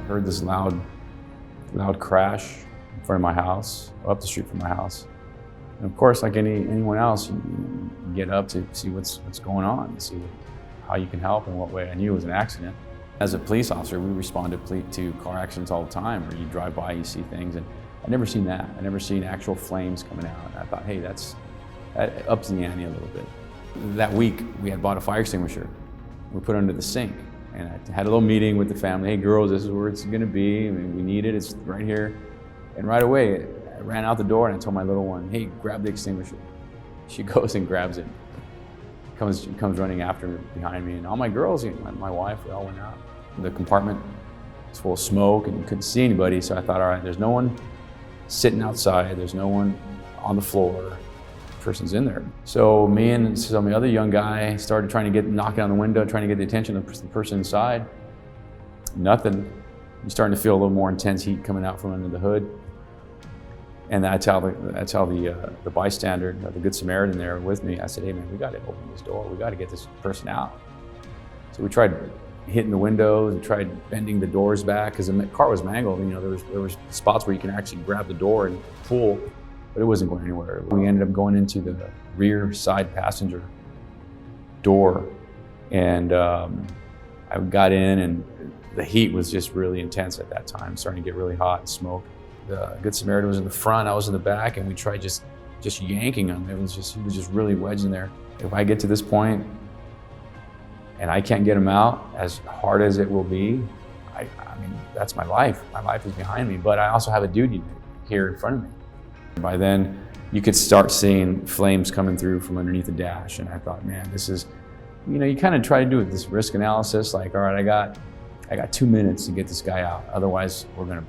heard this loud crash in front of my house, up the street from my house. And of course, like anyone else, you get up to see what's going on, and see how you can help, in what way. I knew it was an accident. As a police officer, we respond to car accidents all the time, where you drive by, you see things, and I'd never seen that. I'd never seen actual flames coming out. And I thought, hey, that ups the ante a little bit. That week, we had bought a fire extinguisher. We put it under the sink. And I had a little meeting with the family. Hey, girls, this is where it's gonna be. I mean, we need it, it's right here. And right away, I ran out the door and I told my little one, hey, grab the extinguisher. She goes and grabs it. Comes running after behind me. And all my girls, my wife, we all went out. The compartment was full of smoke and you couldn't see anybody. So I thought, all right, there's no one sitting outside. There's no one on the floor. Person's in there. So me and some other young guy started knocking on the window, trying to get the attention of the person inside. Nothing. You're starting to feel a little more intense heat coming out from under the hood. And I tell the bystander, the Good Samaritan there with me, I said, hey man, we got to open this door. We got to get this person out. So we tried hitting the windows and tried bending the doors back because the car was mangled. You know, there was spots where you can actually grab the door and pull, but it wasn't going anywhere. We ended up going into the rear side passenger door, and I got in, and the heat was just really intense at that time, starting to get really hot and smoke. The Good Samaritan was in the front, I was in the back, and we tried just yanking him. He was just really wedged in there. If I get to this point and I can't get him out, as hard as it will be, I mean, that's my life. My life is behind me, but I also have a duty here in front of me. By then, you could start seeing flames coming through from underneath the dash, and I thought, man, this is, you know, you kind of try to do this risk analysis, like, all right, I got 2 minutes to get this guy out, otherwise we're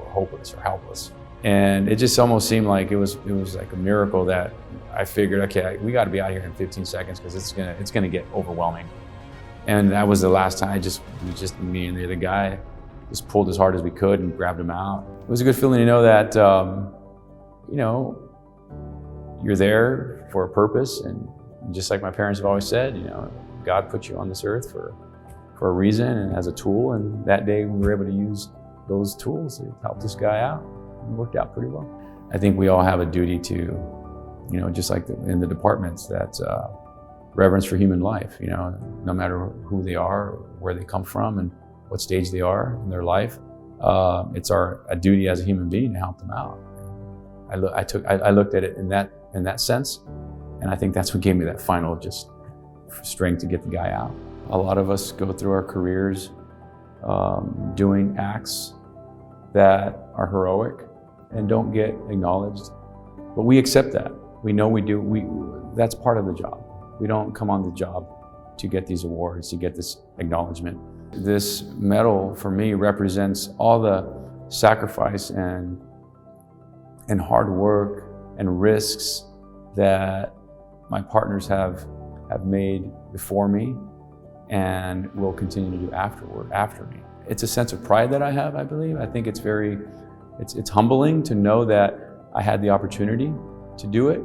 hopeless or helpless. And it just almost seemed like it was like a miracle that I figured, okay, we got to be out here in 15 seconds because it's gonna get overwhelming. And that was the last time. Me and the other guy just pulled as hard as we could and grabbed him out. It was a good feeling to know that, you know, you're there for a purpose, and just like my parents have always said, you know, God put you on this earth for a reason and as a tool. And that day we were able to use those tools to help this guy out. It worked out pretty well. I think we all have a duty to, you know, just like in the departments, that reverence for human life, you know, no matter who they are, where they come from, and what stage they are in their life. It's a duty as a human being to help them out. I looked at it in that sense, and I think that's what gave me that final just strength to get the guy out. A lot of us go through our careers doing acts that are heroic and don't get acknowledged, but we accept that. We know we do. That's part of the job. We don't come on the job to get these awards, to get this acknowledgement. This medal for me represents all the sacrifice and hard work and risks that my partners have made before me and will continue to do after me. It's a sense of pride that I have, I believe. I think it's humbling to know that I had the opportunity to do it.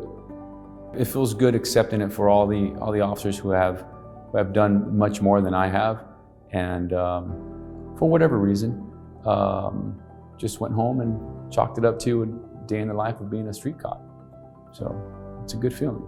It feels good accepting it for all the officers who have done much more than I have, and for whatever reason, just went home and chalked it up to a day in the life of being a street cop. So it's a good feeling.